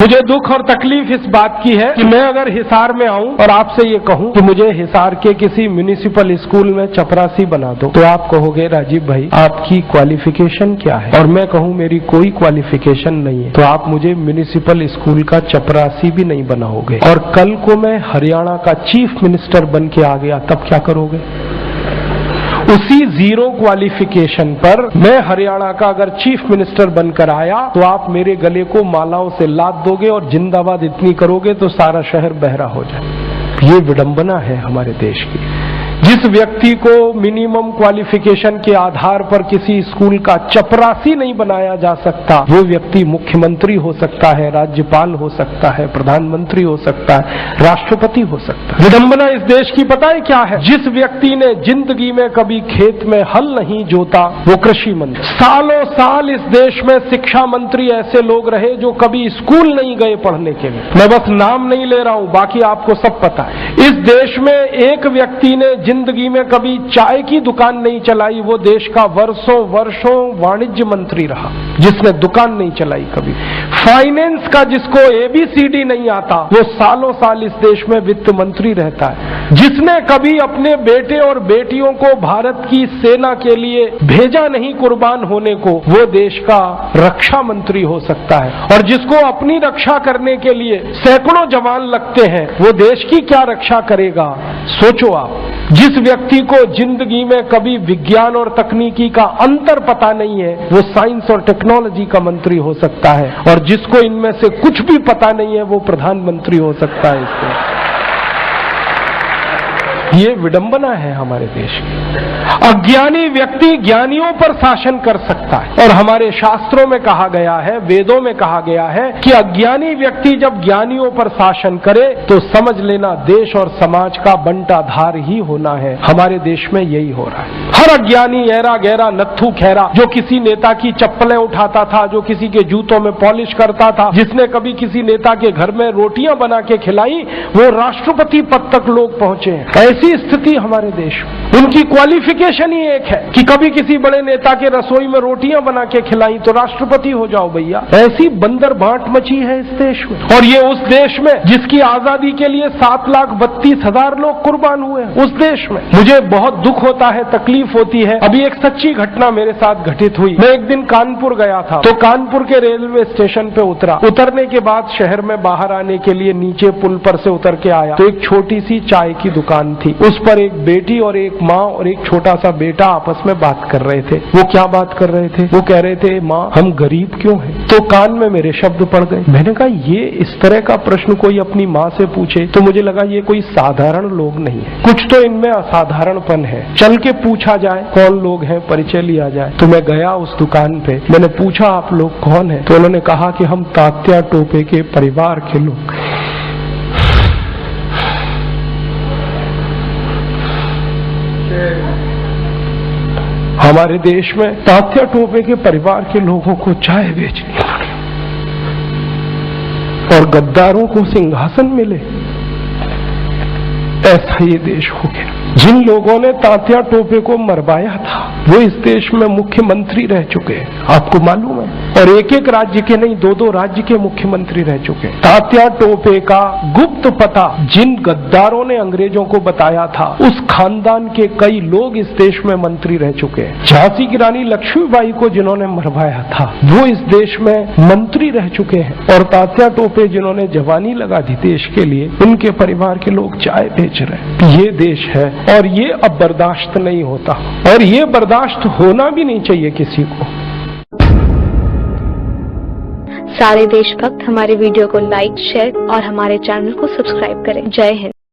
मुझे दुख और तकलीफ इस बात की है कि मैं अगर हिसार में आऊं और आपसे ये कहूं कि मुझे हिसार के किसी म्युनिसिपल स्कूल में चपरासी बना दो, तो आप कहोगे राजीव भाई आपकी क्वालिफिकेशन क्या है, और मैं कहूं मेरी कोई क्वालिफिकेशन नहीं है, तो आप मुझे म्युनिसिपल स्कूल का चपरासी भी नहीं बनाओगे। और कल को मैं हरियाणा का चीफ मिनिस्टर बन के आ गया, तब क्या करोगे? उसी जीरो क्वालिफिकेशन पर मैं हरियाणा का अगर चीफ मिनिस्टर बनकर आया तो आप मेरे गले को मालाओं से लाद दोगे और जिंदाबाद इतनी करोगे तो सारा शहर बहरा हो जाए। ये विडंबना है हमारे देश की। जिस व्यक्ति को मिनिमम क्वालिफिकेशन के आधार पर किसी स्कूल का चपरासी नहीं बनाया जा सकता, वो व्यक्ति मुख्यमंत्री हो सकता है, राज्यपाल हो सकता है, प्रधानमंत्री हो सकता है, राष्ट्रपति हो सकता है। विडंबना इस देश की पता है क्या है? जिस व्यक्ति ने जिंदगी में कभी खेत में हल नहीं जोता वो कृषि मंत्री। सालों साल इस देश में शिक्षा मंत्री ऐसे लोग रहे जो कभी स्कूल नहीं गए पढ़ने के लिए। मैं बस नाम नहीं ले रहा हूं, बाकी आपको सब पता है। इस देश में एक व्यक्ति ने जिंदगी में कभी चाय की दुकान नहीं चलाई, वो देश का वर्षों वर्षों वाणिज्य मंत्री रहा जिसने दुकान नहीं चलाई कभी। फाइनेंस का जिसको ABCD नहीं आता वो सालों साल इस देश में वित्त मंत्री रहता है। जिसने कभी अपने बेटे और बेटियों को भारत की सेना के लिए भेजा नहीं कुर्बान होने को, वो देश का रक्षा मंत्री हो सकता है। और जिसको अपनी रक्षा करने के लिए सैकड़ों जवान लगते हैं वो देश की क्या रक्षा करेगा? सोचो आप। जिस व्यक्ति को जिंदगी में कभी विज्ञान और तकनीकी का अंतर पता नहीं है वो साइंस और टेक्नोलॉजी का मंत्री हो सकता है, और जिसको इनमें से कुछ भी पता नहीं है वो प्रधानमंत्री हो सकता है। इससे ये विडंबना है हमारे देश की। अज्ञानी व्यक्ति ज्ञानियों पर शासन कर सकता है, और हमारे शास्त्रों में कहा गया है, वेदों में कहा गया है कि अज्ञानी व्यक्ति जब ज्ञानियों पर शासन करे तो समझ लेना देश और समाज का बंटाधार ही होना है। हमारे देश में यही हो रहा है। हर अज्ञानी ऐरा गहरा नत्थू खैरा जो किसी नेता की चप्पलें उठाता था, जो किसी के जूतों में पॉलिश करता था, जिसने कभी किसी नेता के घर में रोटियां बना के खिलाई, वो राष्ट्रपति पद तक लोग पहुंचे हैं। ऐसी स्थिति हमारे देश में। उनकी क्वालिफिकेशन ही एक है कि कभी किसी बड़े नेता के रसोई में रोटियां बना के खिलाई तो राष्ट्रपति हो जाओ भैया। ऐसी बंदर बांट मची है इस देश में। और ये उस देश में जिसकी आजादी के लिए 7,32,000 लोग कुर्बान हुए, उस देश में। मुझे बहुत दुख होता है, तकलीफ होती है। अभी एक सच्ची घटना मेरे साथ घटित हुई। मैं एक दिन कानपुर गया था, तो कानपुर के रेलवे स्टेशन पे उतरा। उतरने के बाद शहर में बाहर आने के लिए नीचे पुल पर से उतर के आया तो एक छोटी सी चाय की दुकान थी। उस पर एक बेटी और एक माँ और एक छोटा सा बेटा आपस में बात कर रहे थे। वो क्या बात कर रहे थे? वो कह रहे थे, माँ हम गरीब क्यों हैं? तो कान में मेरे शब्द पड़ गए। मैंने कहा ये इस तरह का प्रश्न कोई अपनी माँ से पूछे तो मुझे लगा ये कोई साधारण लोग नहीं है, कुछ तो इनमें असाधारणपन है। चल के पूछा जाए कौन लोग हैं, परिचय लिया जाए। तो मैं गया उस दुकान पे, मैंने पूछा आप लोग कौन है? तो उन्होंने कहा कि हम तात्या टोपे के परिवार के लोग। हमारे देश में तात्या टोपे के परिवार के लोगों को चाय बेचनी पड़ी और गद्दारों को सिंहासन मिले। ऐसा ये देश हो गया। जिन लोगों ने तात्या टोपे को मरवाया था वो इस देश में मुख्यमंत्री रह चुके हैं, आपको मालूम है। और एक एक राज्य के नहीं, 2-2 राज्य के मुख्यमंत्री रह चुके हैं। तात्या टोपे का गुप्त पता जिन गद्दारों ने अंग्रेजों को बताया था, उस खानदान के कई लोग इस देश में मंत्री रह चुके हैं। झांसी की रानी लक्ष्मीबाई को जिन्होंने मरवाया था वो इस देश में मंत्री रह चुके हैं। और तात्या टोपे जिन्होंने जवानी लगा दी देश के लिए, उनके परिवार के लोग चाय बेच रहे हैं। ये देश है और ये अब बर्दाश्त नहीं होता, और ये बर्दाश्त होना भी नहीं चाहिए किसी को। सारे देशभक्त हमारे वीडियो को लाइक, शेयर और हमारे चैनल को सब्सक्राइब करें। जय हिंद।